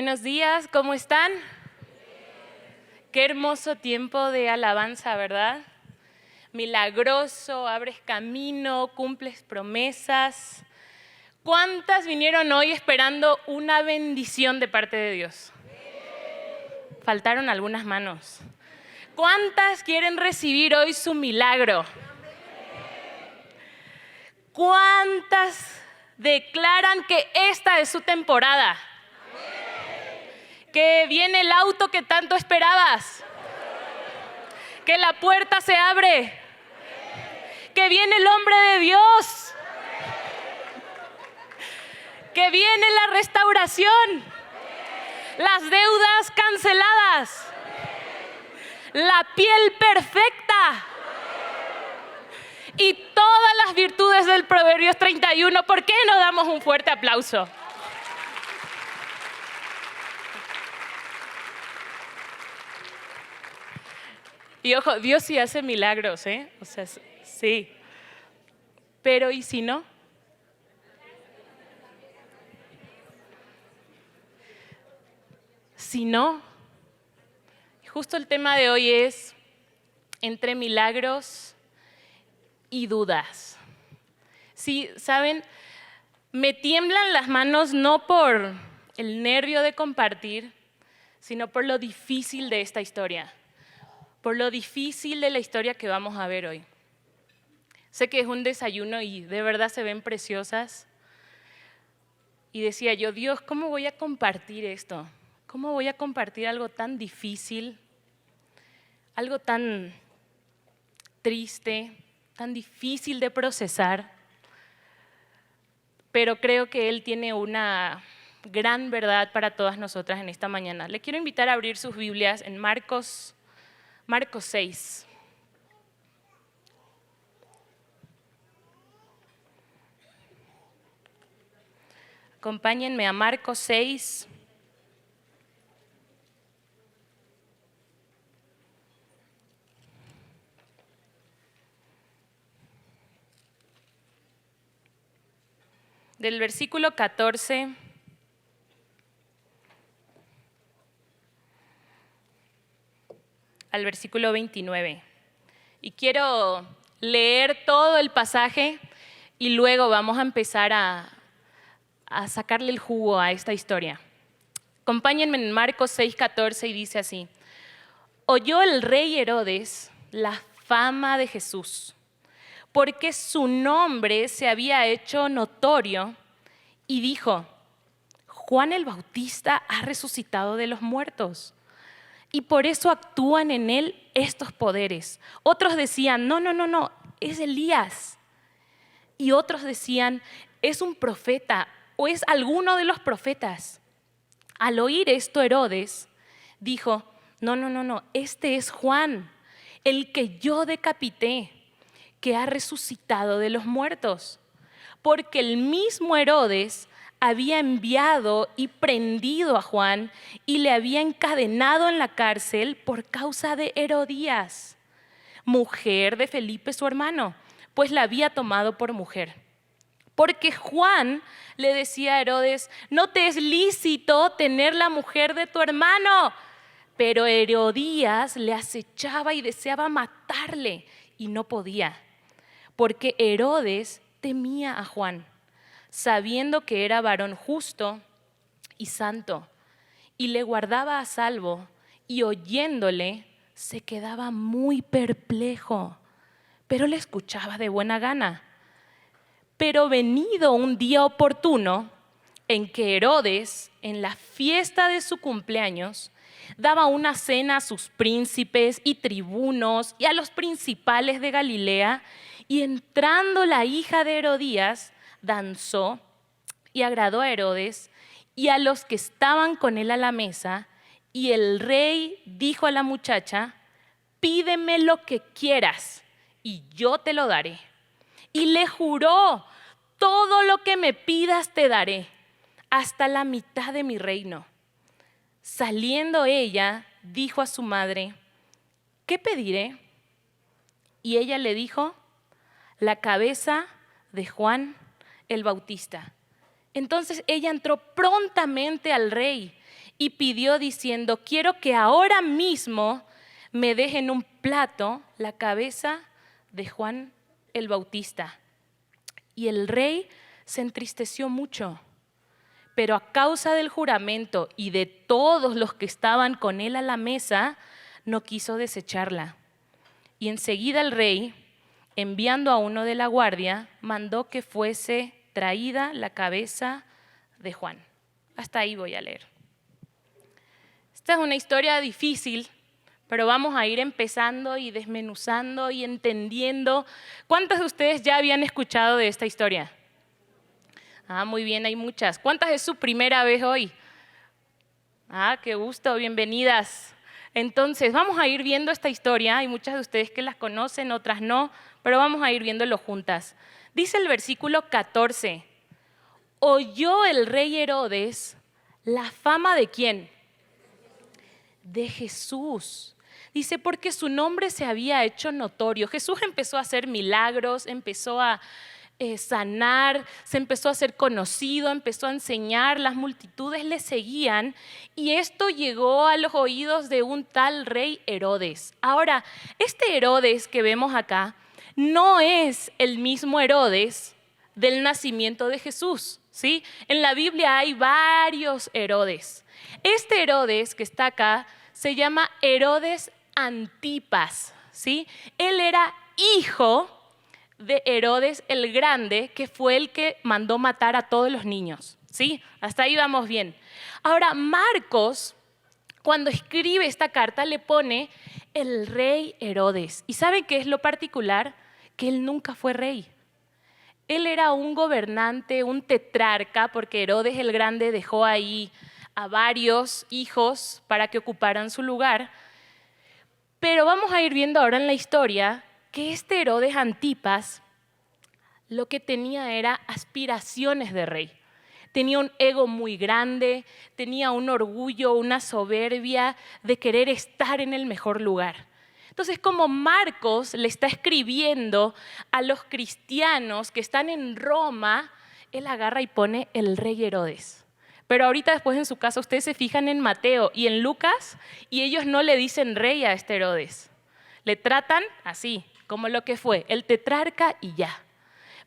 Buenos días, ¿cómo están? Qué hermoso tiempo de alabanza, ¿verdad? Milagroso, abres camino, cumples promesas. ¿Cuántas vinieron hoy esperando una bendición de parte de Dios? Faltaron algunas manos. ¿Cuántas quieren recibir hoy su milagro? ¿Cuántas declaran que esta es su temporada? Que viene el auto que tanto esperabas. Que la puerta se abre. Que viene el hombre de Dios. Que viene la restauración. Las deudas canceladas. La piel perfecta. Y todas las virtudes del Proverbios 31. ¿Por qué no damos un fuerte aplauso? Y ojo, Dios sí hace milagros, ¿eh? O sea, sí. Pero ¿y si no? Si no, justo el tema de hoy es entre milagros y dudas. Sí, ¿saben? Me tiemblan las manos no por el nervio de compartir, sino por lo difícil de esta historia. Por lo difícil de la historia que vamos a ver hoy. Sé que es un desayuno y de verdad se ven preciosas. Y decía yo, Dios, ¿cómo voy a compartir esto? ¿Cómo voy a compartir algo tan difícil? Algo tan triste, tan difícil de procesar. Pero creo que Él tiene una gran verdad para todas nosotras en esta mañana. Le quiero invitar a abrir sus Biblias en Marcos 6. Acompáñenme a Marcos 6. Del versículo 14 al versículo 29. Y quiero leer todo el pasaje y luego vamos a empezar a sacarle el jugo a esta historia. Acompáñenme en Marcos 6:14 y dice así: oyó el rey Herodes la fama de Jesús, porque su nombre se había hecho notorio, y dijo: Juan el Bautista ha resucitado de los muertos, y por eso actúan en él estos poderes. Otros decían: no, es Elías. Y otros decían: es un profeta o es alguno de los profetas. Al oír esto, Herodes dijo: no, este es Juan, el que yo decapité, que ha resucitado de los muertos. Porque el mismo Herodes había enviado y prendido a Juan y le había encadenado en la cárcel por causa de Herodías, mujer de Felipe su hermano, pues la había tomado por mujer. Porque Juan le decía a Herodes: no te es lícito tener la mujer de tu hermano. Pero Herodías le acechaba y deseaba matarle y no podía, porque Herodes temía a Juan, sabiendo que era varón justo y santo, y le guardaba a salvo, y oyéndole se quedaba muy perplejo, pero le escuchaba de buena gana. Pero venido un día oportuno en que Herodes, en la fiesta de su cumpleaños, daba una cena a sus príncipes y tribunos y a los principales de Galilea, y entrando la hija de Herodías, danzó y agradó a Herodes y a los que estaban con él a la mesa. Y el rey dijo a la muchacha: pídeme lo que quieras y yo te lo daré. Y le juró: todo lo que me pidas te daré, hasta la mitad de mi reino. Saliendo ella, dijo a su madre: ¿qué pediré? Y ella le dijo: la cabeza de Juan el Bautista. Entonces ella entró prontamente al rey y pidió diciendo: quiero que ahora mismo me dejen un plato la cabeza de Juan el Bautista. Y el rey se entristeció mucho, pero a causa del juramento y de todos los que estaban con él a la mesa, no quiso desecharla. Y enseguida el rey, enviando a uno de la guardia, mandó que fuese traída la cabeza de Juan. Hasta ahí voy a leer. Esta es una historia difícil, pero vamos a ir empezando y desmenuzando y entendiendo. ¿Cuántos de ustedes ya habían escuchado de esta historia? Muy bien, hay muchas. ¿Cuántas es su primera vez hoy? Qué gusto, bienvenidas. Entonces, vamos a ir viendo esta historia. Hay muchas de ustedes que las conocen, otras no, pero vamos a ir viéndolo juntas. Dice el versículo 14: oyó el rey Herodes la fama ¿de quién? De Jesús. Dice, porque su nombre se había hecho notorio. Jesús empezó a hacer milagros, empezó a sanar, se empezó a ser conocido, empezó a enseñar, las multitudes le seguían y esto llegó a los oídos de un tal rey Herodes. Ahora, este Herodes que vemos acá no es el mismo Herodes del nacimiento de Jesús, ¿sí? En la Biblia hay varios Herodes. Este Herodes que está acá se llama Herodes Antipas, ¿sí? Él era hijo de Herodes el Grande, que fue el que mandó matar a todos los niños, ¿sí? Hasta ahí vamos bien. Ahora, Marcos, cuando escribe esta carta, le pone el rey Herodes. ¿Y saben qué es lo particular? Que él nunca fue rey. Él era un gobernante, un tetrarca, porque Herodes el Grande dejó ahí a varios hijos para que ocuparan su lugar. Pero vamos a ir viendo ahora en la historia que este Herodes Antipas lo que tenía era aspiraciones de rey. Tenía un ego muy grande, tenía un orgullo, una soberbia de querer estar en el mejor lugar. Entonces, como Marcos le está escribiendo a los cristianos que están en Roma, él agarra y pone el rey Herodes. Pero ahorita después en su casa ustedes se fijan en Mateo y en Lucas y ellos no le dicen rey a este Herodes. Le tratan así, como lo que fue, el tetrarca y ya.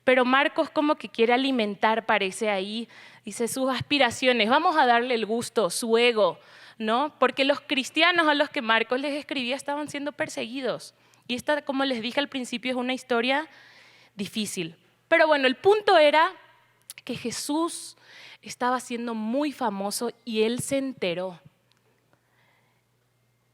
Pero Marcos como que quiere alimentar, parece ahí, dice sus aspiraciones, vamos a darle el gusto, su ego, ¿no? Porque los cristianos a los que Marcos les escribía estaban siendo perseguidos. Y esta, como les dije al principio, es una historia difícil. Pero bueno, el punto era que Jesús estaba siendo muy famoso y él se enteró.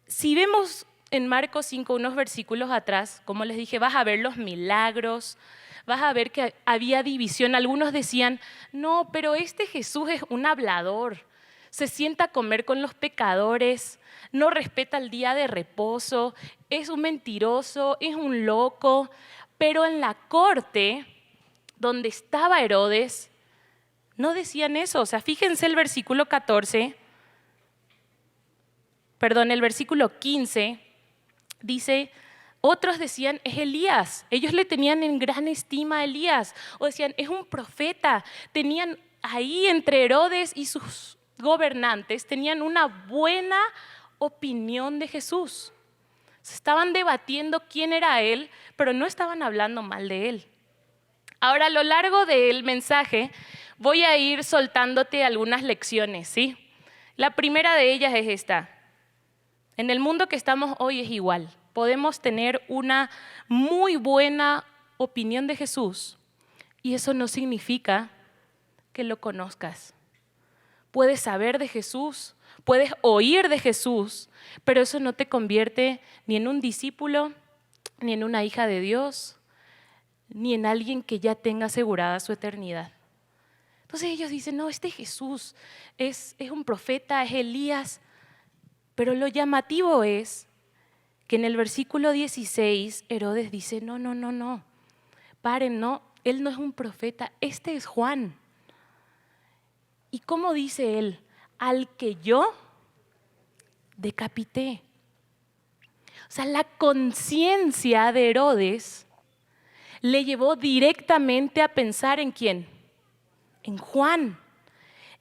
Si vemos en Marcos 5, unos versículos atrás, como les dije, vas a ver los milagros, vas a ver que había división. Algunos decían, no, pero este Jesús es un hablador, se sienta a comer con los pecadores, no respeta el día de reposo, es un mentiroso, es un loco. Pero en la corte donde estaba Herodes, no decían eso. O sea, fíjense el versículo 15, dice, otros decían, es Elías. Ellos le tenían en gran estima a Elías. O decían, es un profeta. Tenían ahí entre Herodes y sus gobernantes, tenían una buena opinión de Jesús. Se estaban debatiendo quién era él, pero no estaban hablando mal de él. Ahora, a lo largo del mensaje, voy a ir soltándote algunas lecciones, ¿sí? La primera de ellas es esta. En el mundo que estamos hoy es igual. Podemos tener una muy buena opinión de Jesús y eso no significa que lo conozcas. Puedes saber de Jesús, puedes oír de Jesús, pero eso no te convierte ni en un discípulo, ni en una hija de Dios, ni en alguien que ya tenga asegurada su eternidad. Entonces ellos dicen, no, este Jesús es un profeta, es Elías. Pero lo llamativo es que en el versículo 16 Herodes dice, no, paren, no, él no es un profeta, este es Juan. ¿Y cómo dice él? Al que yo decapité. O sea, la conciencia de Herodes le llevó directamente a pensar ¿en quién? En Juan.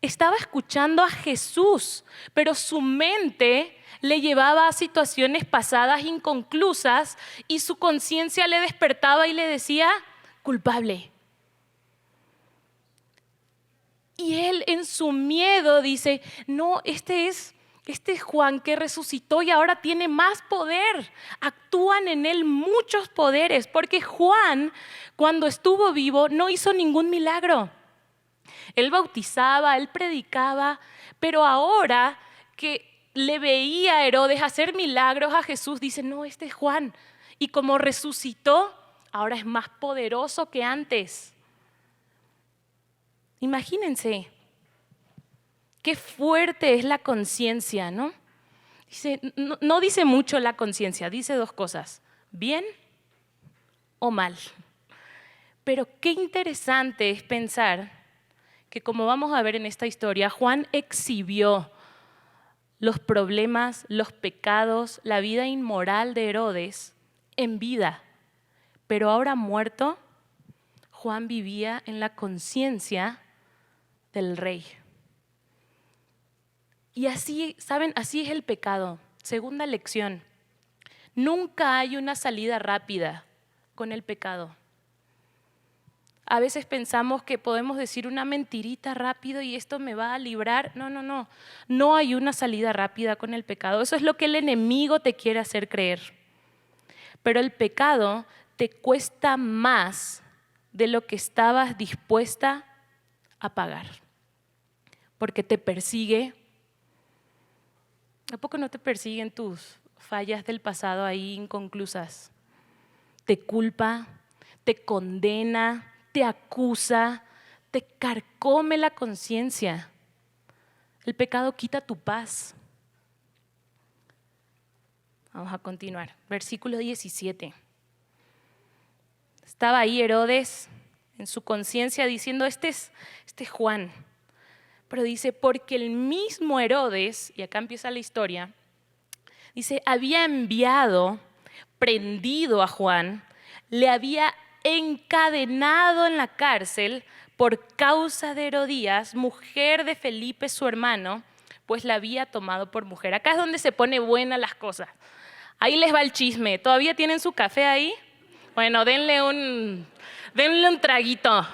estaba escuchando a Jesús, pero su mente le llevaba a situaciones pasadas inconclusas y su conciencia le despertaba y le decía, culpable. Y él en su miedo dice, no, este es Juan que resucitó y ahora tiene más poder. Actúan en él muchos poderes, porque Juan, cuando estuvo vivo, no hizo ningún milagro. Él bautizaba, él predicaba, pero ahora que le veía a Herodes hacer milagros a Jesús, dice, no, este es Juan. Y como resucitó, ahora es más poderoso que antes. Imagínense. Qué fuerte es la conciencia, ¿no? No dice mucho la conciencia, dice dos cosas, bien o mal. Pero qué interesante es pensar que, como vamos a ver en esta historia, Juan exhibió los problemas, los pecados, la vida inmoral de Herodes en vida. Pero ahora muerto, Juan vivía en la conciencia del rey. Y así, ¿saben? Así es el pecado. Segunda lección. Nunca hay una salida rápida con el pecado. A veces pensamos que podemos decir una mentirita rápido y esto me va a librar. No. No hay una salida rápida con el pecado. Eso es lo que el enemigo te quiere hacer creer. Pero el pecado te cuesta más de lo que estabas dispuesta a pagar. Porque te persigue. ¿A poco no te persiguen tus fallas del pasado ahí inconclusas? Te culpa, te condena, te acusa, te carcome la conciencia. El pecado quita tu paz. Vamos a continuar. Versículo 17. Estaba ahí Herodes en su conciencia diciendo, este es Juan. Pero dice, porque el mismo Herodes, y acá empieza la historia, dice, había enviado, prendido a Juan, le había encadenado en la cárcel por causa de Herodías, mujer de Felipe su hermano, pues la había tomado por mujer. Acá es donde se pone buena las cosas. Ahí les va el chisme. ¿Todavía tienen su café ahí? Bueno, denle un traguito.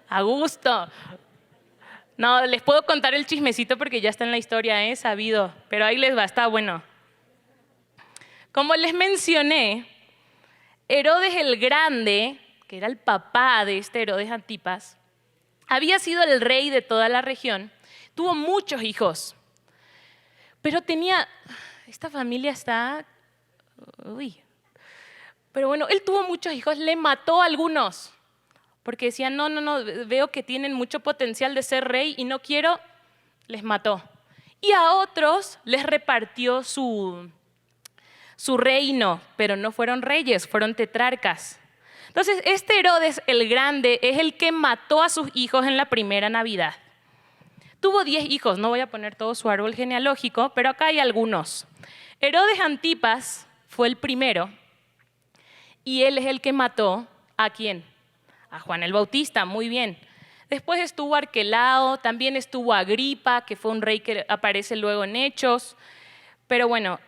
A gusto. No, les puedo contar el chismecito porque ya está en la historia, sabido, pero ahí les va, está bueno. Como les mencioné, Herodes el Grande, que era el papá de este Herodes Antipas, había sido el rey de toda la región, tuvo muchos hijos, pero esta familia está, pero bueno, él tuvo muchos hijos, le mató a algunos. Porque decían, no, veo que tienen mucho potencial de ser rey y no quiero, les mató. Y a otros les repartió su reino, pero no fueron reyes, fueron tetrarcas. Entonces, este Herodes el Grande es el que mató a sus hijos en la primera Navidad. Tuvo 10 hijos, no voy a poner todo su árbol genealógico, pero acá hay algunos. Herodes Antipas fue el primero y él es el que mató ¿a quién? A Juan el Bautista, muy bien. Después estuvo Arquelao, también estuvo Agripa, que fue un rey que aparece luego en Hechos. Pero bueno,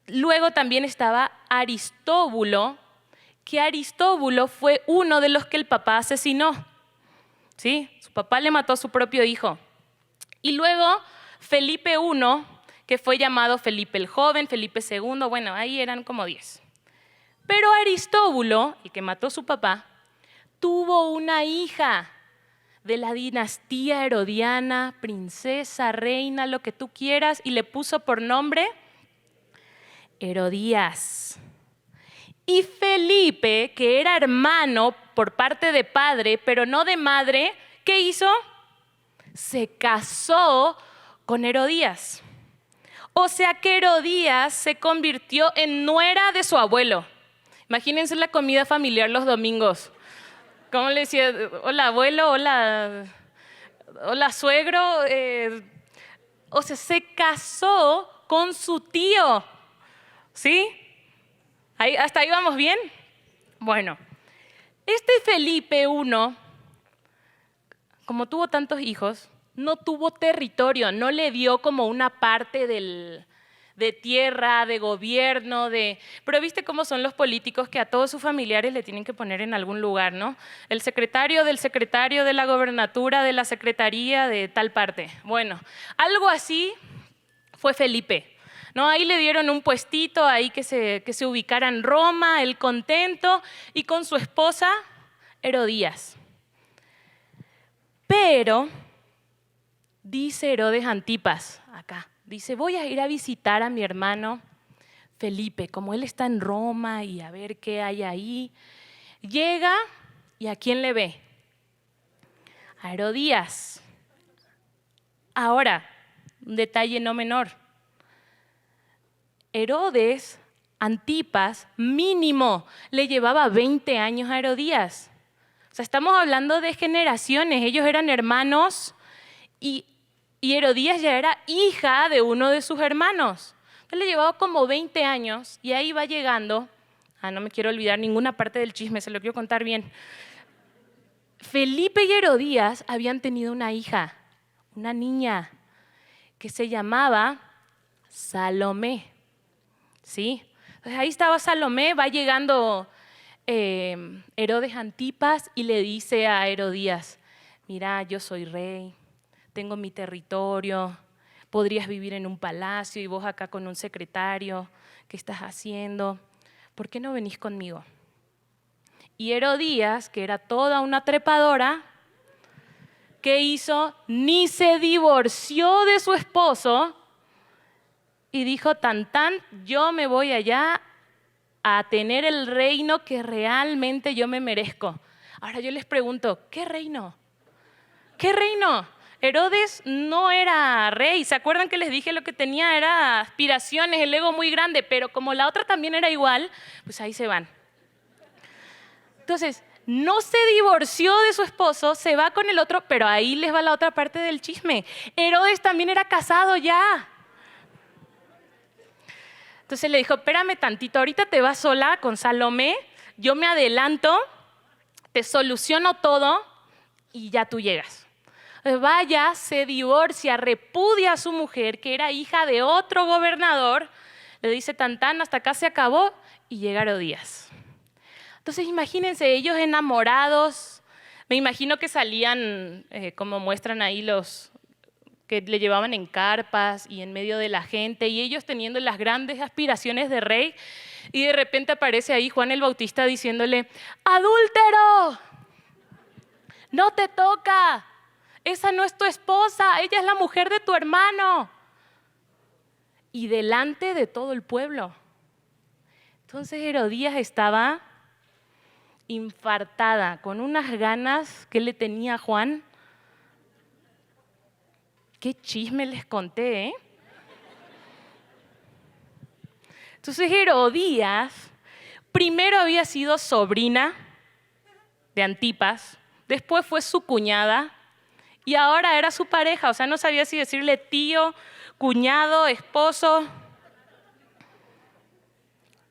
luego también estaba Aristóbulo, que Aristóbulo fue uno de los que el papá asesinó. ¿Sí? Su papá le mató a su propio hijo. Y luego Felipe I, que fue llamado Felipe el Joven, Felipe II, bueno, ahí eran como 10. Pero Aristóbulo, el que mató a su papá, tuvo una hija de la dinastía herodiana, princesa, reina, lo que tú quieras, y le puso por nombre Herodías. Y Felipe, que era hermano por parte de padre, pero no de madre, ¿qué hizo? Se casó con Herodías. O sea que Herodías se convirtió en nuera de su abuelo. Imagínense la comida familiar los domingos. ¿Cómo le decía? Hola abuelo, hola suegro. O sea, se casó con su tío. ¿Sí? ¿Hasta ahí vamos bien? Bueno, este Felipe I, como tuvo tantos hijos, no tuvo territorio, no le dio como una parte de tierra, de gobierno, pero viste cómo son los políticos que a todos sus familiares le tienen que poner en algún lugar, ¿no? El secretario de la gobernatura, de la secretaría, de tal parte. Bueno, algo así fue Felipe. ¿No? Ahí le dieron un puestito ahí que se ubicara en Roma, él contento, y con su esposa Herodías. Pero dice Herodes Antipas acá, dice, voy a ir a visitar a mi hermano Felipe, como él está en Roma y a ver qué hay ahí. Llega y ¿a quién le ve? A Herodías. Ahora, un detalle no menor. Herodes Antipas, mínimo, le llevaba 20 años a Herodías. O sea, estamos hablando de generaciones. Ellos eran hermanos y Herodías ya era hija de uno de sus hermanos. Entonces le llevaba como 20 años y ahí va llegando. No me quiero olvidar ninguna parte del chisme, se lo quiero contar bien. Felipe y Herodías habían tenido una hija, una niña, que se llamaba Salomé. ¿Sí? Entonces ahí estaba Salomé, va llegando Herodes Antipas y le dice a Herodías, mira, yo soy rey, tengo mi territorio, podrías vivir en un palacio y vos acá con un secretario, ¿qué estás haciendo? ¿Por qué no venís conmigo? Y Herodías, que era toda una trepadora, ¿qué hizo? Ni se divorció de su esposo y dijo, tan, yo me voy allá a tener el reino que realmente yo me merezco. Ahora yo les pregunto, ¿qué reino? ¿Qué reino? Herodes no era rey. ¿Se acuerdan que les dije lo que tenía? Era aspiraciones, el ego muy grande, pero como la otra también era igual, pues ahí se van. Entonces, no se divorció de su esposo, se va con el otro, pero ahí les va la otra parte del chisme. Herodes también era casado ya. Entonces le dijo, espérame tantito, ahorita te vas sola con Salomé, yo me adelanto, te soluciono todo y ya tú llegas. Vaya, se divorcia, repudia a su mujer, que era hija de otro gobernador, le dice tan, hasta acá se acabó y llega Herodías. Entonces imagínense, ellos enamorados, me imagino que salían, como muestran ahí los que le llevaban en carpas y en medio de la gente, y ellos teniendo las grandes aspiraciones de rey, y de repente aparece ahí Juan el Bautista diciéndole, ¡adúltero! ¡No te toca! Esa no es tu esposa, ella es la mujer de tu hermano. Y delante de todo el pueblo. Entonces Herodías estaba infartada, con unas ganas que le tenía a Juan. Qué chisme les conté, ¿eh? Entonces Herodías primero había sido sobrina de Antipas, después fue su cuñada y ahora era su pareja. O sea, no sabía si decirle tío, cuñado, esposo.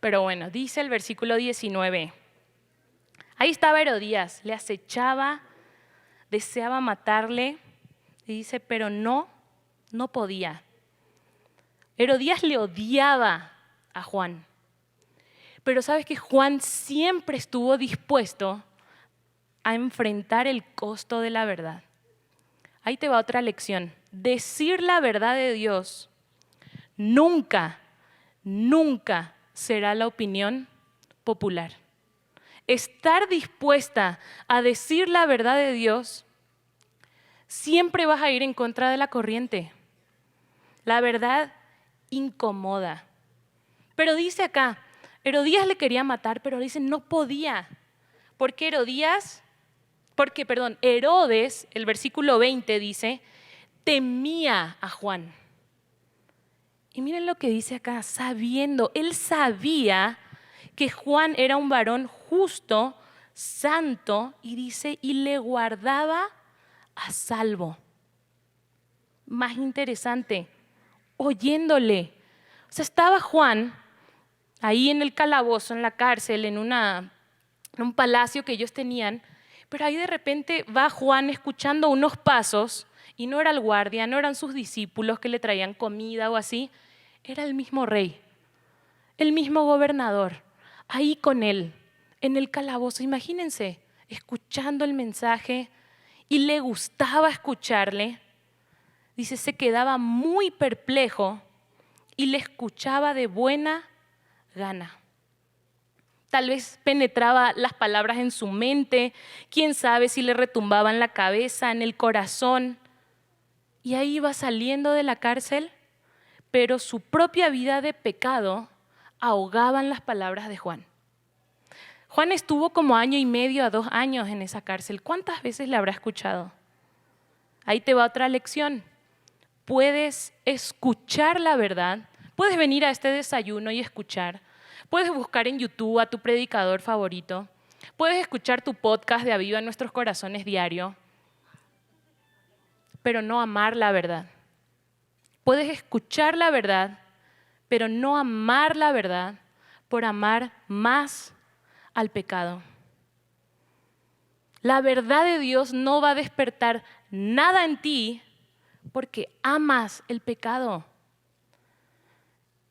Pero bueno, dice el versículo 19. Ahí estaba Herodías, le acechaba, deseaba matarle. Y dice, pero no podía. Herodías le odiaba a Juan. Pero sabes que Juan siempre estuvo dispuesto a enfrentar el costo de la verdad. Ahí te va otra lección. Decir la verdad de Dios nunca será la opinión popular. Estar dispuesta a decir la verdad de Dios, siempre vas a ir en contra de la corriente. La verdad incomoda. Pero dice acá, Herodías le quería matar, pero dice no podía. Porque Herodes, el versículo 20 dice, temía a Juan. Y miren lo que dice acá, él sabía que Juan era un varón justo, santo, y dice, y le guardaba a salvo. Más interesante, oyéndole. O sea, estaba Juan ahí en el calabozo, en la cárcel, en un palacio que ellos tenían, Pero ahí de repente va Juan escuchando unos pasos y no era el guardia, no eran sus discípulos que le traían comida o así, era el mismo rey, el mismo gobernador, ahí con él, en el calabozo. Imagínense, escuchando el mensaje y le gustaba escucharle. Dice, se quedaba muy perplejo y le escuchaba de buena gana. Tal vez penetraba las palabras en su mente, quién sabe si le retumbaba en la cabeza, en el corazón. Y ahí iba saliendo de la cárcel, pero su propia vida de pecado ahogaban las palabras de Juan. Juan estuvo como 1.5 a 2 años en esa cárcel. ¿Cuántas veces le habrá escuchado? Ahí te va otra lección. Puedes escuchar la verdad, puedes venir a este desayuno y escuchar. Puedes buscar en YouTube a tu predicador favorito. Puedes escuchar tu podcast de Aviva Nuestros Corazones diario, pero no amar la verdad. Puedes escuchar la verdad, pero no amar la verdad por amar más al pecado. La verdad de Dios no va a despertar nada en ti porque amas el pecado.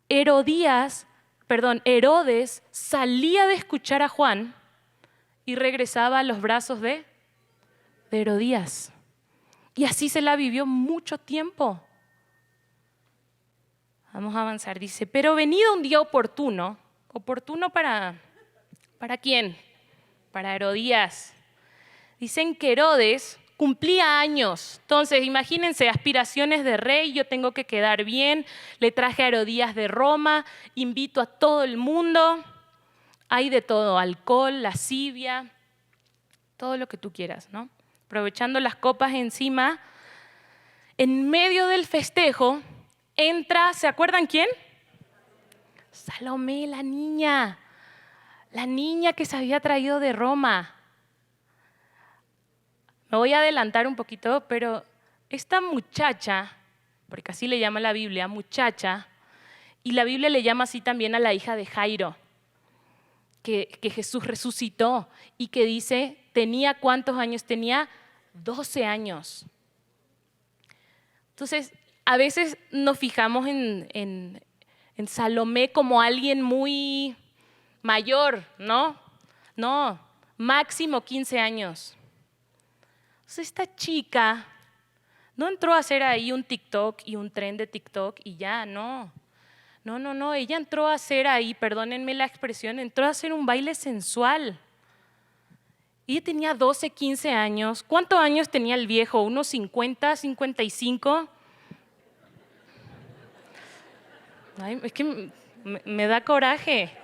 Herodes salía de escuchar a Juan y regresaba a los brazos de Herodías. Y así se la vivió mucho tiempo. Vamos a avanzar. Dice, pero venido un día oportuno. ¿Oportuno para quién? Para Herodías. Dicen que Herodes cumplía años. Entonces, imagínense, aspiraciones de rey, yo tengo que quedar bien. Le traje a Herodías de Roma, invito a todo el mundo. Hay de todo, alcohol, lascivia, todo lo que tú quieras, ¿no? Aprovechando las copas encima, en medio del festejo, entra, ¿se acuerdan quién? Salomé, la niña que se había traído de Roma. Me voy a adelantar un poquito, pero esta muchacha, porque así le llama la Biblia, muchacha, y la Biblia le llama así también a la hija de Jairo, que Jesús resucitó y que dice, ¿tenía cuántos años? Tenía 12 años. Entonces, a veces nos fijamos en Salomé como alguien muy mayor, ¿no? No, máximo 15 años. Entonces, esta chica no entró a hacer ahí un TikTok y un tren de TikTok y ya, no. No, ella entró a hacer ahí, perdónenme la expresión, entró a hacer un baile sensual. Ella tenía 12, 15 años. ¿Cuántos años tenía el viejo? ¿Unos 50, 55? Ay, es que me da coraje.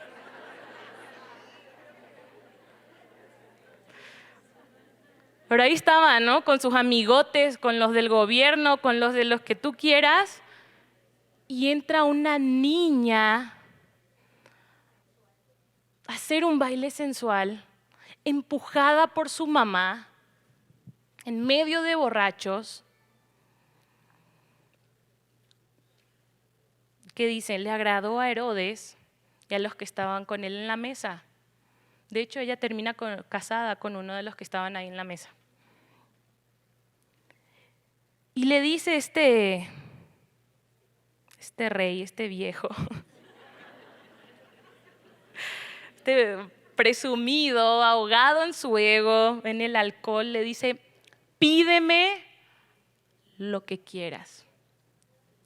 Pero ahí estaba, ¿no? Con sus amigotes, con los del gobierno, con los de los que tú quieras. Y entra una niña a hacer un baile sensual, empujada por su mamá, en medio de borrachos. ¿Qué dicen? Le agradó a Herodes y a los que estaban con él en la mesa. De hecho, ella termina casada con uno de los que estaban ahí en la mesa. Y le dice este rey, este viejo, este presumido, ahogado en su ego, en el alcohol, le dice, pídeme lo que quieras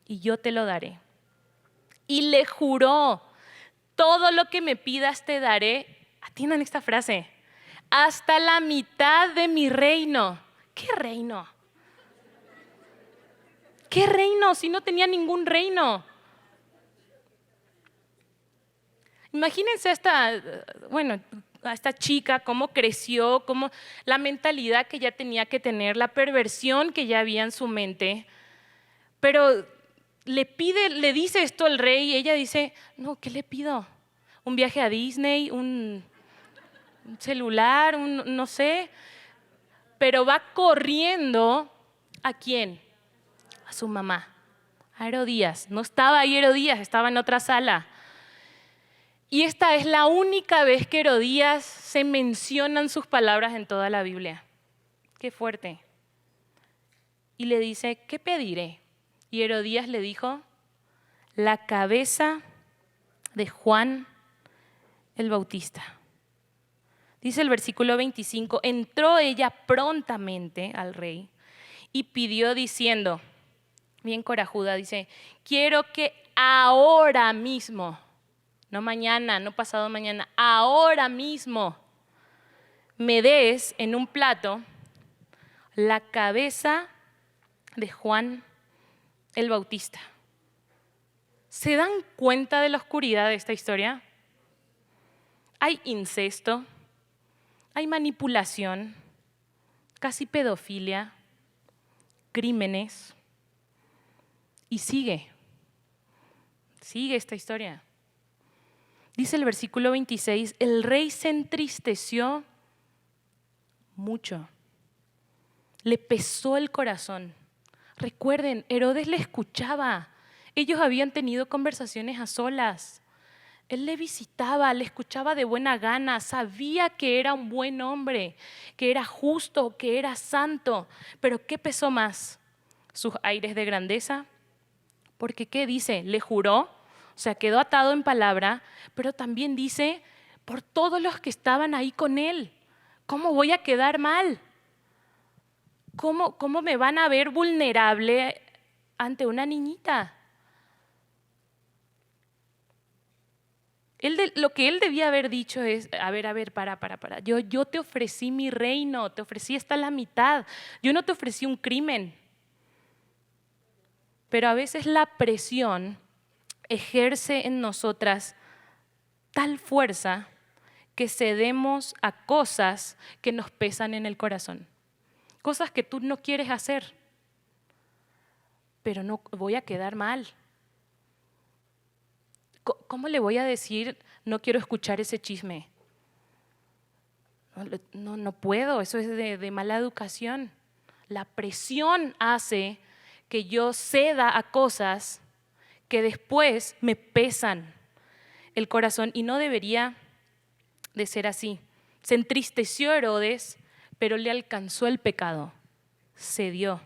y yo te lo daré. Y le juró, todo lo que me pidas te daré. Atiendan esta frase, hasta la mitad de mi reino. ¿Qué reino? ¿Qué reino si no tenía ningún reino? Imagínense a esta chica, cómo creció, cómo la mentalidad que ya tenía que tener, la perversión que ya había en su mente. Pero le dice esto al rey y ella dice, no, ¿qué le pido? ¿Un viaje a Disney? ¿Un celular? No sé. Pero va corriendo, ¿a quién? A su mamá, a Herodías. No estaba ahí Herodías, estaba en otra sala. Y esta es la única vez que Herodías se mencionan sus palabras en toda la Biblia. Qué fuerte. Y le dice, ¿qué pediré? Y Herodías le dijo, la cabeza de Juan el Bautista. Dice el versículo 25, entró ella prontamente al rey y pidió diciendo, bien corajuda, dice, quiero que ahora mismo, no mañana, no pasado mañana, ahora mismo me des en un plato la cabeza de Juan el Bautista. ¿Se dan cuenta de la oscuridad de esta historia? Hay incesto, hay manipulación, casi pedofilia, crímenes, y sigue esta historia. Dice el versículo 26, el rey se entristeció mucho, le pesó el corazón. Recuerden, Herodes le escuchaba, ellos habían tenido conversaciones a solas. Él le visitaba, le escuchaba de buena gana, sabía que era un buen hombre, que era justo, que era santo. Pero ¿qué pesó más? ¿Sus aires de grandeza? Porque ¿qué dice? Le juró, o sea, quedó atado en palabra, pero también dice, por todos los que estaban ahí con él, ¿cómo voy a quedar mal? ¿Cómo me van a ver vulnerable ante una niñita? Lo que él debía haber dicho es, a ver, para. Yo te ofrecí mi reino, te ofrecí hasta la mitad. Yo no te ofrecí un crimen. Pero a veces la presión ejerce en nosotras tal fuerza que cedemos a cosas que nos pesan en el corazón. Cosas que tú no quieres hacer, pero no voy a quedar mal. ¿Cómo le voy a decir, no quiero escuchar ese chisme? No puedo, eso es de mala educación. La presión hace que yo ceda a cosas que después me pesan el corazón y no debería de ser así. Se entristeció Herodes, pero le alcanzó el pecado, cedió.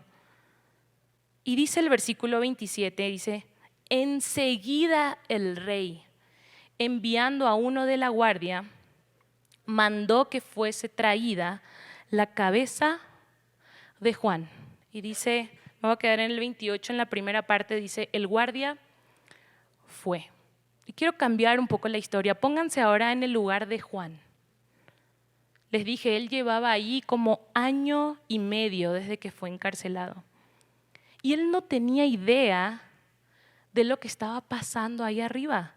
Y dice el versículo 27, dice, enseguida el rey, enviando a uno de la guardia, mandó que fuese traída la cabeza de Juan. Y dice, me voy a quedar en el 28, en la primera parte, dice, el guardia fue. Y quiero cambiar un poco la historia. Pónganse ahora en el lugar de Juan. Les dije, él llevaba ahí como 1 año y medio desde que fue encarcelado. Y él no tenía idea de lo que estaba pasando ahí arriba.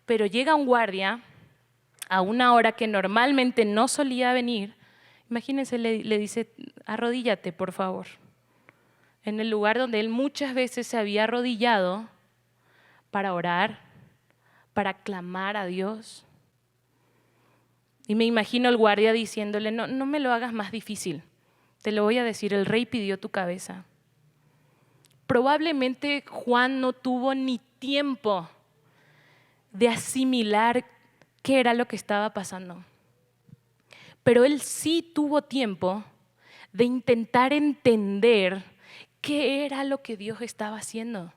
Pero llega un guardia a una hora que normalmente no solía venir. Imagínense, le dice, arrodíllate, por favor. En el lugar donde él muchas veces se había arrodillado para orar, para clamar a Dios. Y me imagino el guardia diciéndole, no me lo hagas más difícil. Te lo voy a decir, el rey pidió tu cabeza. Probablemente Juan no tuvo ni tiempo de asimilar qué era lo que estaba pasando. Pero él sí tuvo tiempo de intentar entender qué era lo que Dios estaba haciendo.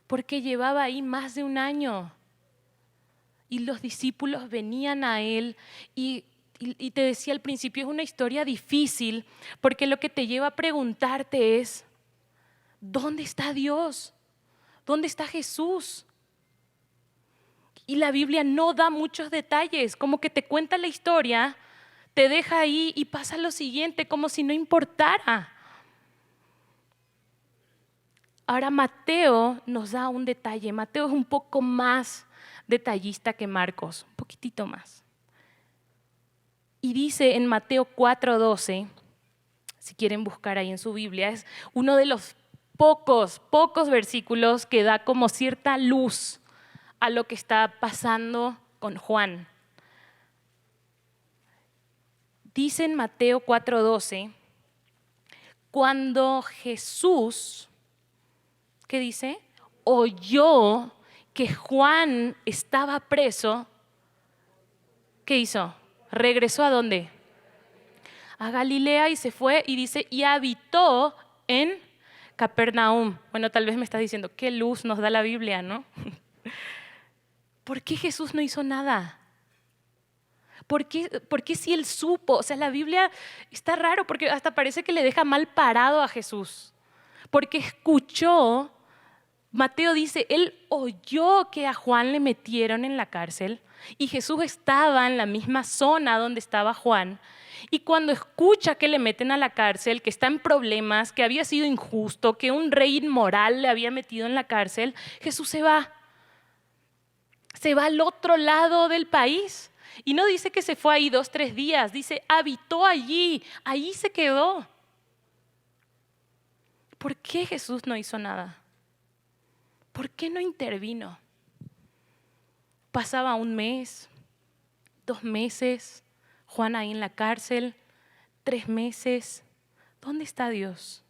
Porque llevaba ahí más de 1 año. Y los discípulos venían a él y te decía al principio, es una historia difícil porque lo que te lleva a preguntarte es, ¿dónde está Dios? ¿Dónde está Jesús? Y la Biblia no da muchos detalles, como que te cuenta la historia, te deja ahí y pasa lo siguiente, como si no importara. Ahora Mateo nos da un detalle. Mateo es un poco más detallista que Marcos, un poquitito más. Y dice en Mateo 4:12, si quieren buscar ahí en su Biblia, es uno de los pocos versículos que da como cierta luz a lo que está pasando con Juan. Dice en Mateo 4:12, cuando Jesús, ¿qué dice? Oyó que Juan estaba preso, ¿qué hizo? ¿Regresó a dónde? A Galilea y se fue y dice, y habitó en Capernaum. Bueno, tal vez me estás diciendo, qué luz nos da la Biblia, ¿no? ¿Por qué Jesús no hizo nada? ¿Por qué si él supo? O sea, la Biblia está raro porque hasta parece que le deja mal parado a Jesús. Porque escuchó, Mateo dice, él oyó que a Juan le metieron en la cárcel y Jesús estaba en la misma zona donde estaba Juan. Y cuando escucha que le meten a la cárcel, que está en problemas, que había sido injusto, que un rey inmoral le había metido en la cárcel, Jesús se va. Se va al otro lado del país. Y no dice que se fue ahí 2, 3 días, dice habitó allí, ahí se quedó. ¿Por qué Jesús no hizo nada? ¿Por qué no intervino? Pasaba 1 mes, 2 meses, Juan ahí en la cárcel, 3 meses. ¿Dónde está Dios?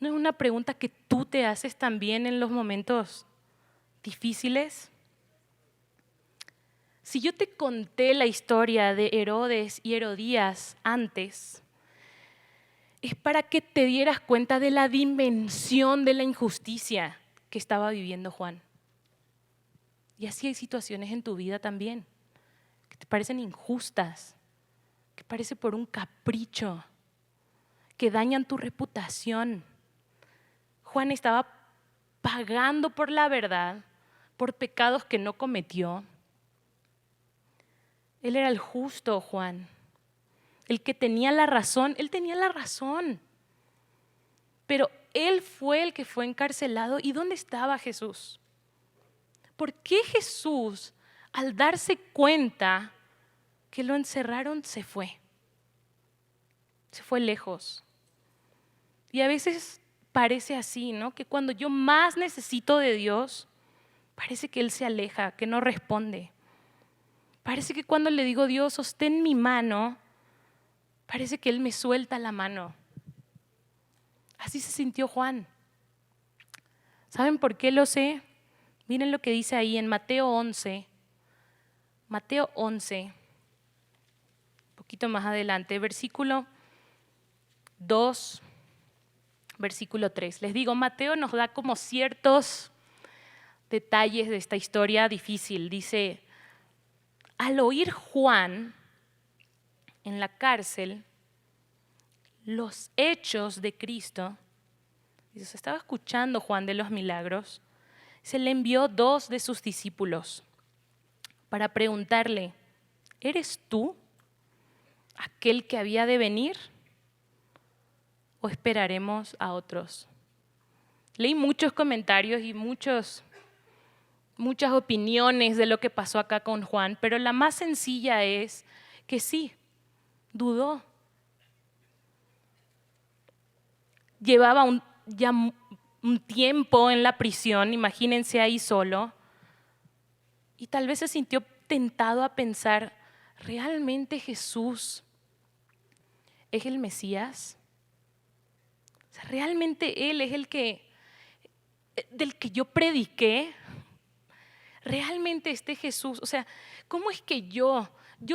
¿No es una pregunta que tú te haces también en los momentos difíciles? Si yo te conté la historia de Herodes y Herodías antes, es para que te dieras cuenta de la dimensión de la injusticia que estaba viviendo Juan. Y así hay situaciones en tu vida también, que te parecen injustas, que parece por un capricho, que dañan tu reputación. Juan estaba pagando por la verdad, por pecados que no cometió. Él era el justo, Juan. El que tenía la razón, él tenía la razón. Pero él fue el que fue encarcelado. ¿Y dónde estaba Jesús? ¿Por qué Jesús, al darse cuenta que lo encerraron, se fue? Se fue lejos. Y a veces parece así, ¿no? Que cuando yo más necesito de Dios, parece que Él se aleja, que no responde. Parece que cuando le digo, Dios, sostén mi mano, parece que Él me suelta la mano. Así se sintió Juan. ¿Saben por qué lo sé? Miren lo que dice ahí en Mateo 11. Mateo 11, un poquito más adelante, versículo 2, versículo 3. Les digo, Mateo nos da como ciertos detalles de esta historia difícil. Dice, al oír Juan en la cárcel los hechos de Cristo, y se estaba escuchando Juan de los milagros, se le envió 2 de sus discípulos para preguntarle, ¿eres tú aquel que había de venir o esperaremos a otros? Leí muchos comentarios y muchas opiniones de lo que pasó acá con Juan, pero la más sencilla es que sí, dudó. Llevaba ya un tiempo en la prisión, imagínense ahí solo, y tal vez se sintió tentado a pensar, ¿realmente Jesús es el Mesías? O sea, ¿realmente Él es del que yo prediqué? ¿Realmente este Jesús? O sea, ¿cómo es que yo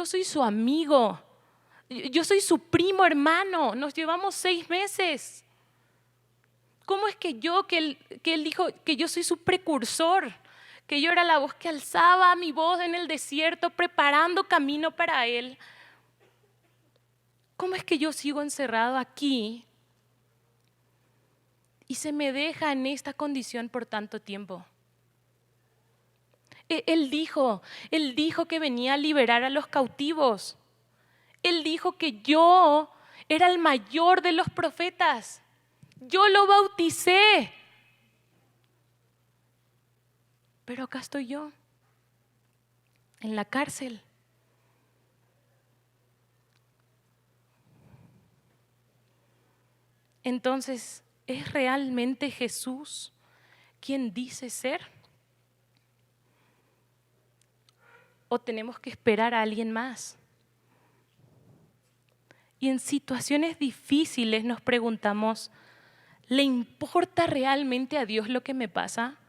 soy su amigo, yo soy su primo hermano, nos llevamos 6 meses? ¿Cómo es que él dijo que yo soy su precursor, que yo era la voz que alzaba mi voz en el desierto preparando camino para Él? ¿Cómo es que yo sigo encerrado aquí y se me deja en esta condición por tanto tiempo? Él dijo que venía a liberar a los cautivos. Él dijo que yo era el mayor de los profetas. Yo lo bauticé. Pero acá estoy yo, en la cárcel. Entonces, ¿es realmente Jesús quien dice ser? ¿O tenemos que esperar a alguien más? Y en situaciones difíciles nos preguntamos, ¿le importa realmente a Dios lo que me pasa?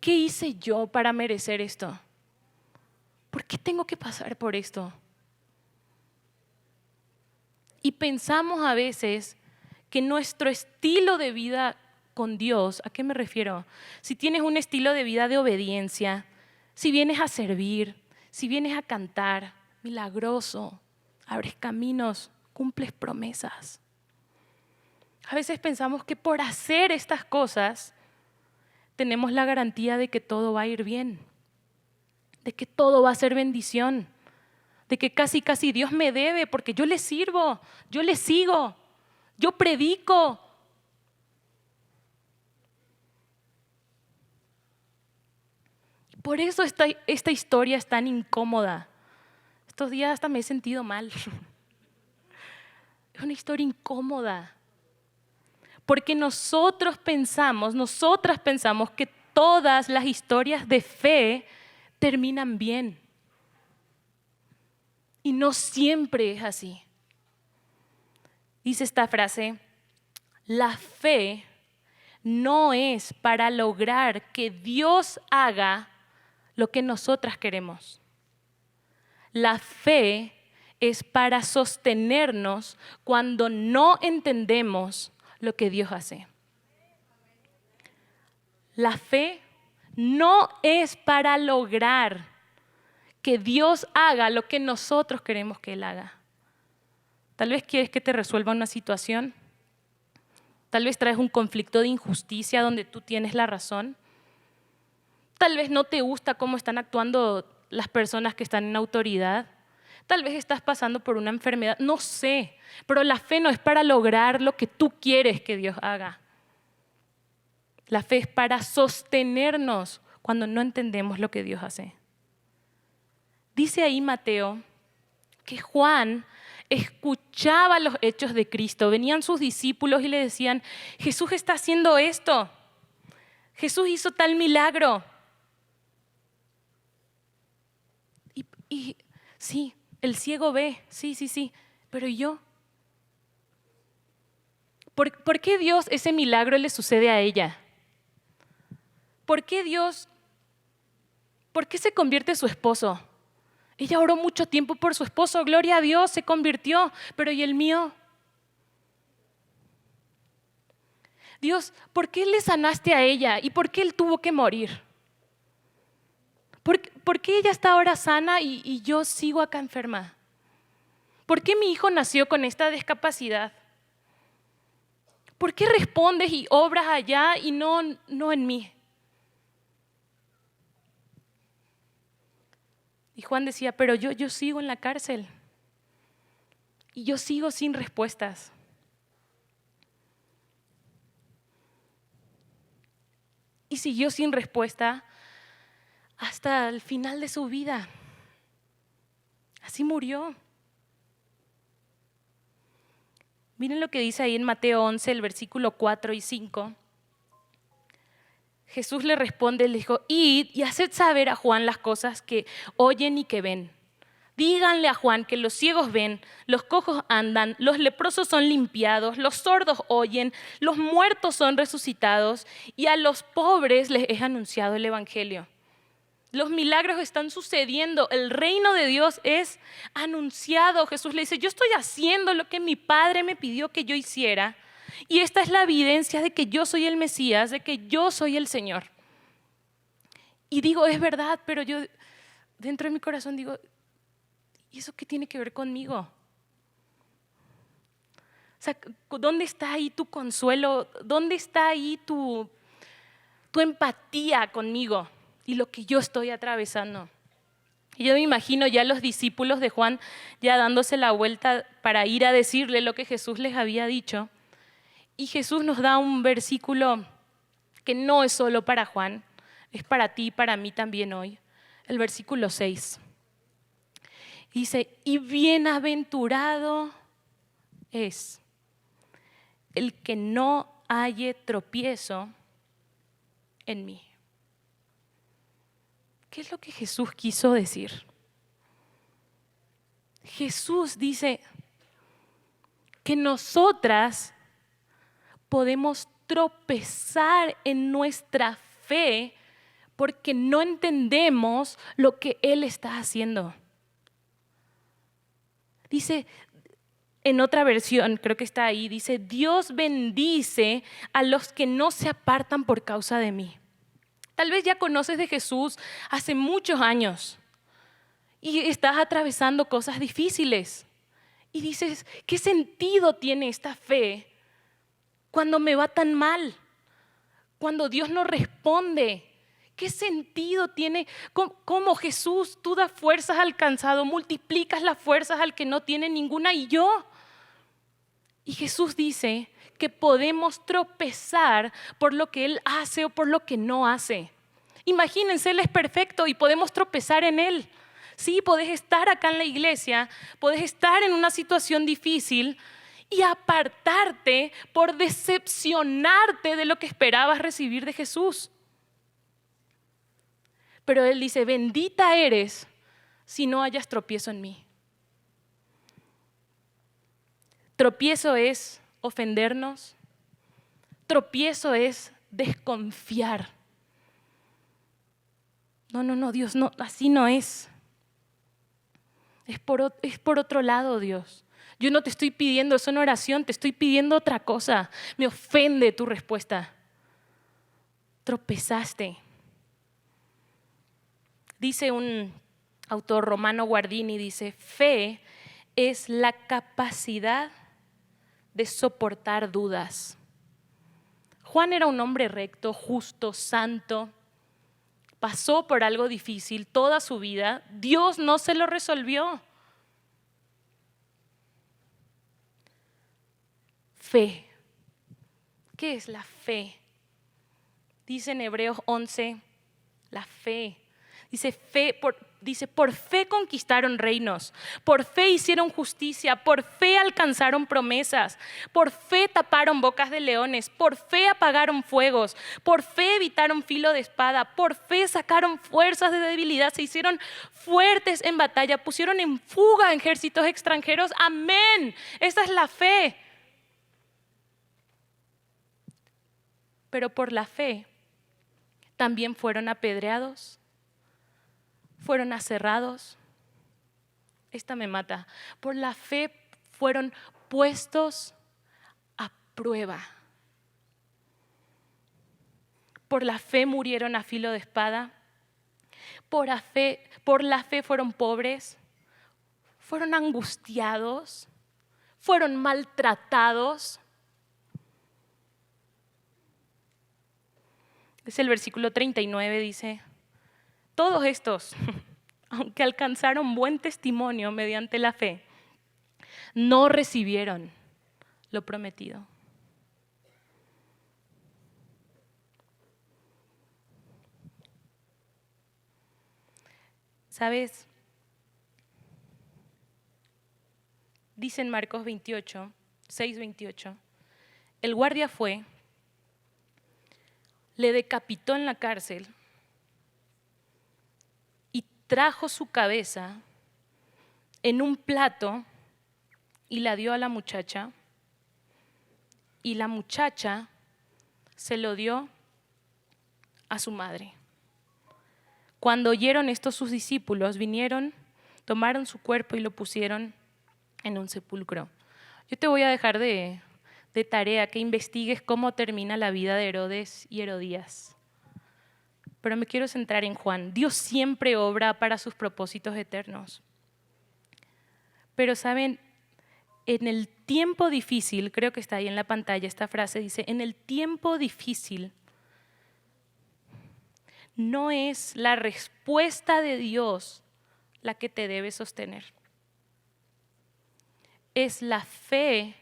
¿qué hice yo para merecer esto? ¿Por qué tengo que pasar por esto? Y pensamos a veces que nuestro estilo de vida con Dios, ¿a qué me refiero? Si tienes un estilo de vida de obediencia, si vienes a servir, si vienes a cantar, milagroso, abres caminos, cumples promesas. A veces pensamos que por hacer estas cosas tenemos la garantía de que todo va a ir bien, de que todo va a ser bendición, de que casi Dios me debe porque yo le sirvo, yo le sigo, yo predico. Por eso esta historia es tan incómoda. Estos días hasta me he sentido mal. Es una historia incómoda. Porque nosotras pensamos que todas las historias de fe terminan bien. Y no siempre es así. Dice esta frase: la fe no es para lograr que Dios haga lo que nosotras queremos. La fe es para sostenernos cuando no entendemos lo que Dios hace. La fe no es para lograr que Dios haga lo que nosotros queremos que Él haga. Tal vez quieres que te resuelva una situación. Tal vez traes un conflicto de injusticia donde tú tienes la razón. Tal vez no te gusta cómo están actuando las personas que están en autoridad. Tal vez estás pasando por una enfermedad, no sé. Pero la fe no es para lograr lo que tú quieres que Dios haga. La fe es para sostenernos cuando no entendemos lo que Dios hace. Dice ahí Mateo que Juan escuchaba los hechos de Cristo. Venían sus discípulos y le decían: Jesús está haciendo esto. Jesús hizo tal milagro. Y sí, el ciego ve, sí. Pero ¿y yo? ¿Por qué Dios ese milagro le sucede a ella? ¿Por qué se convierte su esposo? Ella oró mucho tiempo por su esposo, gloria a Dios, se convirtió, pero ¿y el mío? Dios, ¿por qué le sanaste a ella y por qué él tuvo que morir? ¿Por qué ella está ahora sana y yo sigo acá enferma? ¿Por qué mi hijo nació con esta discapacidad? ¿Por qué respondes y obras allá y no en mí? Y Juan decía: pero yo sigo en la cárcel y yo sigo sin respuestas. Y siguió sin respuesta hasta el final de su vida. Así murió. Miren lo que dice ahí en Mateo 11, el versículo 4 y 5. Jesús le responde, le dijo: id y haced saber a Juan las cosas que oyen y que ven. Díganle a Juan que los ciegos ven, los cojos andan, los leprosos son limpiados, los sordos oyen, los muertos son resucitados y a los pobres les es anunciado el evangelio. Los milagros están sucediendo, el reino de Dios es anunciado. Jesús le dice: yo estoy haciendo lo que mi Padre me pidió que yo hiciera. Y esta es la evidencia de que yo soy el Mesías, de que yo soy el Señor. Y digo, es verdad, pero yo dentro de mi corazón digo: ¿y eso qué tiene que ver conmigo? O sea, ¿dónde está ahí tu consuelo? ¿Dónde está ahí tu empatía conmigo y lo que yo estoy atravesando? Y yo me imagino ya los discípulos de Juan ya dándose la vuelta para ir a decirle lo que Jesús les había dicho. Y Jesús nos da un versículo que no es solo para Juan, es para ti y para mí también hoy. El versículo 6. Dice: y bienaventurado es el que no halle tropiezo en mí. ¿Qué es lo que Jesús quiso decir? Jesús dice que nosotras podemos tropezar en nuestra fe porque no entendemos lo que Él está haciendo. Dice, en otra versión, creo que está ahí, dice, Dios bendice a los que no se apartan por causa de mí. Tal vez ya conoces de Jesús hace muchos años y estás atravesando cosas difíciles. Y dices, ¿qué sentido tiene esta fe cuando me va tan mal? Cuando Dios no responde. ¿Qué sentido tiene? ¿Cómo Jesús, tú das fuerzas al cansado, multiplicas las fuerzas al que no tiene ninguna y yo? Y Jesús dice que podemos tropezar por lo que Él hace o por lo que no hace. Imagínense, Él es perfecto y podemos tropezar en Él. Sí, podés estar acá en la iglesia, podés estar en una situación difícil y apartarte por decepcionarte de lo que esperabas recibir de Jesús. Pero Él dice, bendita eres si no hayas tropiezo en mí. Tropiezo es ofendernos. Tropiezo es desconfiar. No, Dios, no, así no es. Es por otro lado, Dios. Yo no te estoy pidiendo eso en oración, te estoy pidiendo otra cosa. Me ofende tu respuesta. Tropezaste. Dice un autor, Romano Guardini, dice, fe es la capacidad de soportar dudas. Juan era un hombre recto, justo, santo. Pasó por algo difícil toda su vida. Dios no se lo resolvió. Fe. ¿Qué es la fe? Dice en Hebreos 11, la fe. Dice, por fe conquistaron reinos, por fe hicieron justicia, por fe alcanzaron promesas, por fe taparon bocas de leones, por fe apagaron fuegos, por fe evitaron filo de espada, por fe sacaron fuerzas de debilidad, se hicieron fuertes en batalla, pusieron en fuga ejércitos extranjeros. Amén. Esa es la fe. Pero por la fe también fueron apedreados. Fueron aserrados. Esta me mata. Por la fe fueron puestos a prueba. Por la fe murieron a filo de espada. Por la fe fueron pobres. Fueron angustiados. Fueron maltratados. Es el versículo 39, dice, todos estos, aunque alcanzaron buen testimonio mediante la fe, no recibieron lo prometido. ¿Sabes? Dice en Marcos 28, 6:28, el guardia fue, le decapitó en la cárcel y trajo su cabeza en un plato y la dio a la muchacha, y la muchacha se lo dio a su madre. Cuando oyeron esto sus discípulos, vinieron, tomaron su cuerpo y lo pusieron en un sepulcro. Yo te voy a dejar de tarea que investigues cómo termina la vida de Herodes y Herodías. Pero me quiero centrar en Juan. Dios siempre obra para sus propósitos eternos. Pero saben, en el tiempo difícil, creo que está ahí en la pantalla esta frase, dice, en el tiempo difícil no es la respuesta de Dios la que te debe sostener. Es la fe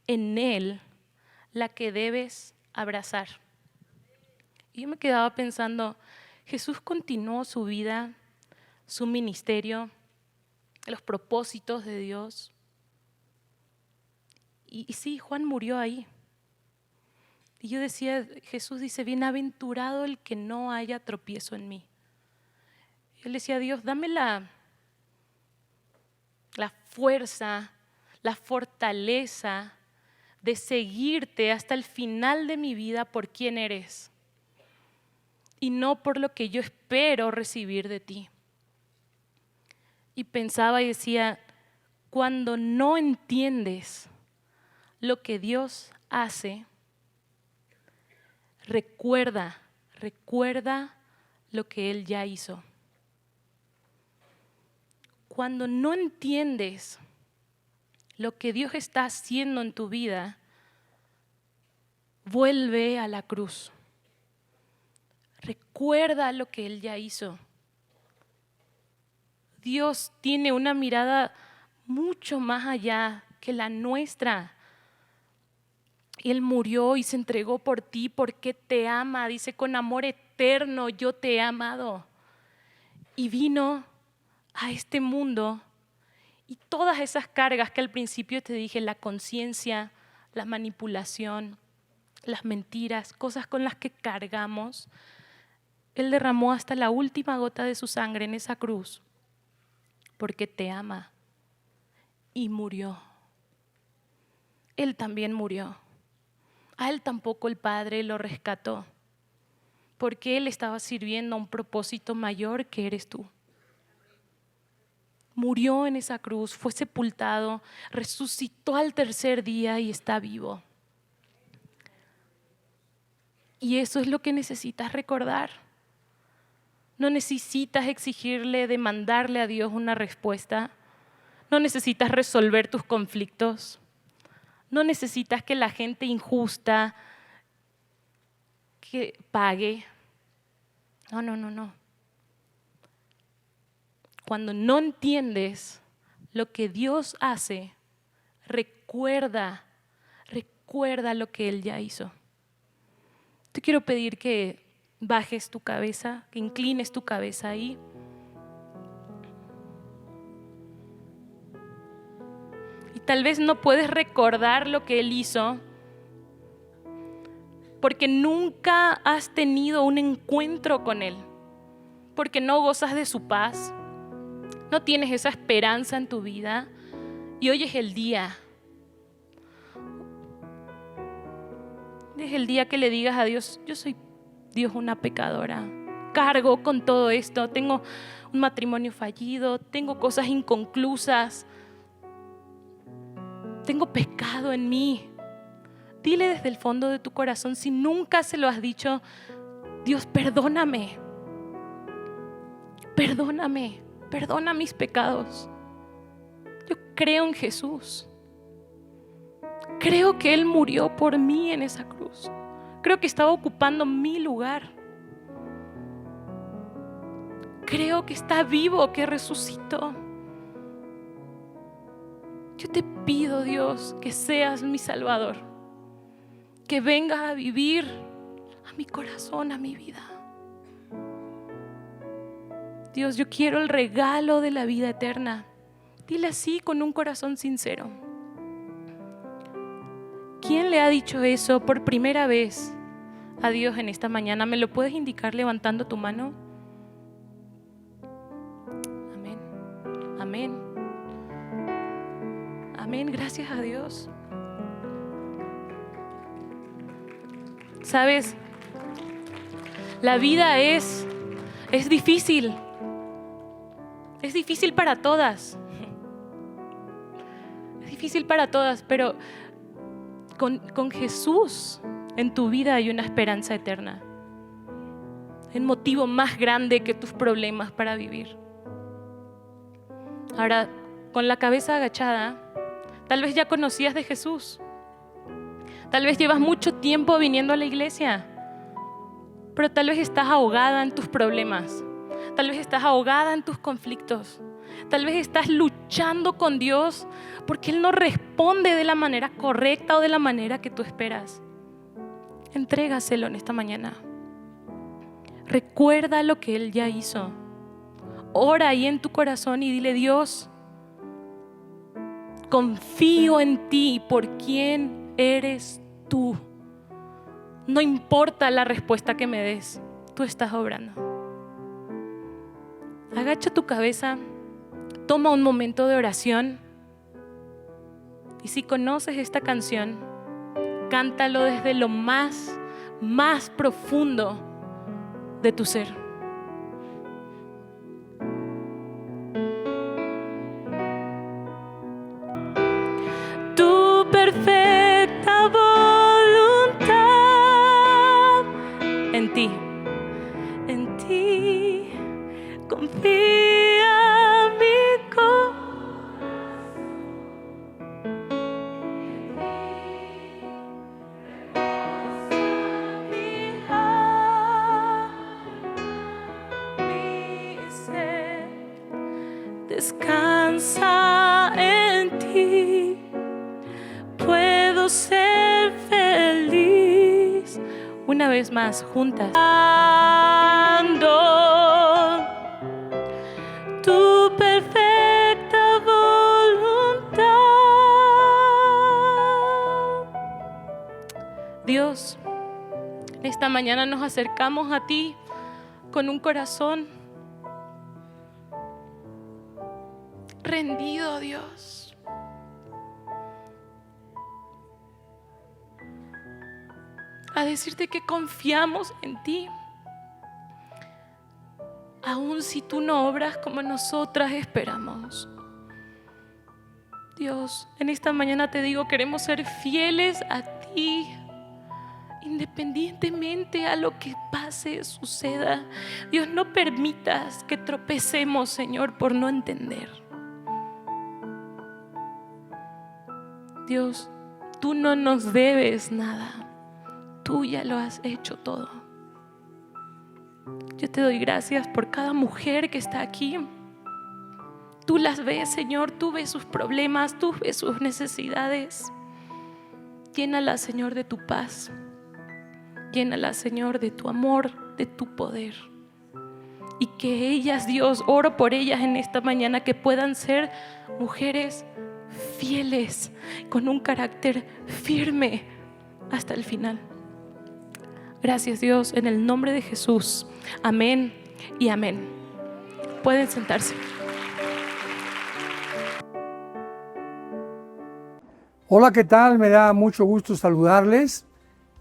en Él la que debes abrazar. Y yo me quedaba pensando, Jesús continuó su vida, su ministerio, los propósitos de Dios. Y sí, Juan murió ahí. Y yo decía, Jesús dice, bienaventurado el que no haya tropiezo en mí. Yo le decía a Dios, dame la fuerza, la fortaleza de seguirte hasta el final de mi vida por quién eres. y no por lo que yo espero recibir de ti. Y pensaba y decía, cuando no entiendes lo que Dios hace, recuerda lo que Él ya hizo. Cuando no entiendes lo que Dios está haciendo en tu vida, vuelve a la cruz. Recuerda lo que Él ya hizo. Dios tiene una mirada mucho más allá que la nuestra. Él murió y se entregó por ti porque te ama. Dice, con amor eterno yo te he amado. Y vino a este mundo y todas esas cargas que al principio te dije, la conciencia, la manipulación, las mentiras, cosas con las que cargamos, Él derramó hasta la última gota de su sangre en esa cruz porque te ama y murió. Él también murió. A Él tampoco el Padre lo rescató porque Él estaba sirviendo a un propósito mayor que eres tú. Murió en esa cruz, fue sepultado, resucitó al tercer día y está vivo. Y eso es lo que necesitas recordar. No necesitas exigirle, demandarle a Dios una respuesta. No necesitas resolver tus conflictos. No necesitas que la gente injusta que pague. No. Cuando no entiendes lo que Dios hace, recuerda lo que Él ya hizo. Te quiero pedir que bajes tu cabeza, que inclines tu cabeza ahí. Y tal vez no puedes recordar lo que Él hizo porque nunca has tenido un encuentro con Él, porque no gozas de su paz, no tienes esa esperanza en tu vida y hoy es el día. Es el día que le digas a Dios, yo soy Dios una pecadora, cargo con todo esto, tengo un matrimonio fallido, tengo cosas inconclusas, tengo pecado en mí. Dile desde el fondo de tu corazón, si nunca se lo has dicho, Dios, perdóname, perdona mis pecados. Yo creo en Jesús. Creo que Él murió por mí en esa cruz. Creo que estaba ocupando mi lugar. Creo que está vivo, que resucitó. Yo te pido, Dios, que seas mi Salvador, que vengas a vivir a mi corazón, a mi vida. Dios, yo quiero el regalo de la vida eterna. Dile así con un corazón sincero. ¿Quién le ha dicho eso por primera vez a Dios en esta mañana? ¿Me lo puedes indicar levantando tu mano? Amén. Amén. Amén. Gracias a Dios. ¿Sabes? La vida es difícil. Es difícil para todas. Es difícil para todas, pero con Jesús en tu vida hay una esperanza eterna. Hay un motivo más grande que tus problemas para vivir. Ahora, con la cabeza agachada, tal vez ya conocías de Jesús. Tal vez llevas mucho tiempo viniendo a la iglesia, pero tal vez estás ahogada en tus problemas. Tal vez estás ahogada en tus conflictos. Tal vez estás luchando con Dios porque Él no responde de la manera correcta o de la manera que tú esperas. Entrégaselo en esta mañana. Recuerda lo que Él ya hizo. Ora ahí en tu corazón y dile: Dios, confío en ti por quién eres tú. No importa la respuesta que me des, tú estás obrando. Agacha tu cabeza, toma un momento de oración y si conoces esta canción, cántalo desde lo más profundo de tu ser. Tu perfecta voluntad, en ti confía mi ser descansa en ti. Puedo ser feliz. Una vez más, juntas. Tu perfecta voluntad. Dios, esta mañana nos acercamos a ti con un corazón rendido, Dios. A decirte que confiamos en ti. Aun si tú no obras como nosotras esperamos. Dios, en esta mañana te digo, queremos ser fieles a ti, independientemente a lo que pase, suceda. Dios, no permitas que tropecemos, Señor, por no entender. Dios, tú no nos debes nada. Tú ya lo has hecho todo. Yo te doy gracias por cada mujer que está aquí. Tú las ves, Señor, tú ves sus problemas, tú ves sus necesidades. Llénala, Señor, de tu paz. Llénala, Señor, de tu amor, de tu poder. Y que ellas, Dios, oro por ellas en esta mañana, que puedan ser mujeres fieles, con un carácter firme hasta el final. Gracias, Dios, en el nombre de Jesús. Amén y amén. Pueden sentarse. Hola, ¿qué tal? Me da mucho gusto saludarles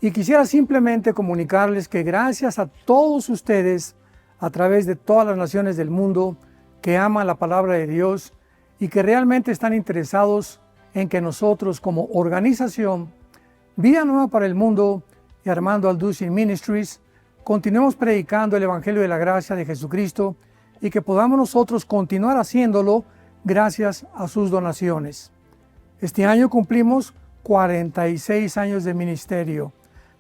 y quisiera simplemente comunicarles que gracias a todos ustedes a través de todas las naciones del mundo que aman la palabra de Dios y que realmente están interesados en que nosotros como organización Vida Nueva para el Mundo y Armando Alducin Ministries continuemos predicando el Evangelio de la Gracia de Jesucristo y que podamos nosotros continuar haciéndolo gracias a sus donaciones. Este año cumplimos 46 años de ministerio,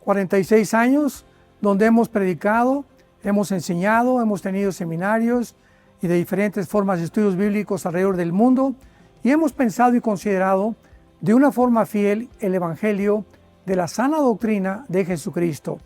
46 años donde hemos predicado, hemos enseñado, hemos tenido seminarios y de diferentes formas de estudios bíblicos alrededor del mundo y hemos pensado y considerado de una forma fiel el Evangelio de la sana doctrina de Jesucristo.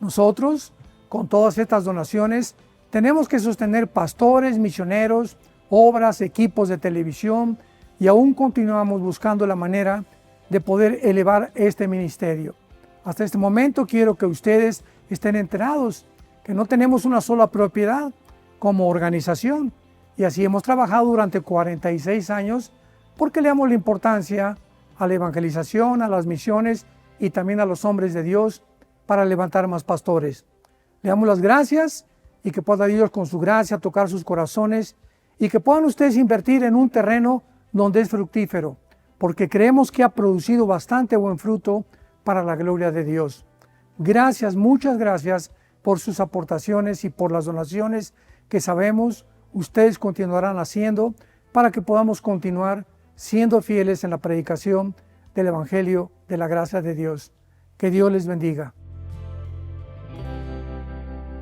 Nosotros, con todas estas donaciones, tenemos que sostener pastores, misioneros, obras, equipos de televisión y aún continuamos buscando la manera de poder elevar este ministerio. Hasta este momento quiero que ustedes estén enterados que no tenemos una sola propiedad como organización y así hemos trabajado durante 46 años porque le damos la importancia a la evangelización, a las misiones y también a los hombres de Dios para levantar más pastores. Le damos las gracias y que pueda Dios con su gracia tocar sus corazones y que puedan ustedes invertir en un terreno donde es fructífero, porque creemos que ha producido bastante buen fruto para la gloria de Dios. Gracias, muchas gracias por sus aportaciones y por las donaciones que sabemos ustedes continuarán haciendo para que podamos continuar siendo fieles en la predicación del Evangelio de la gracia de Dios. Que Dios les bendiga.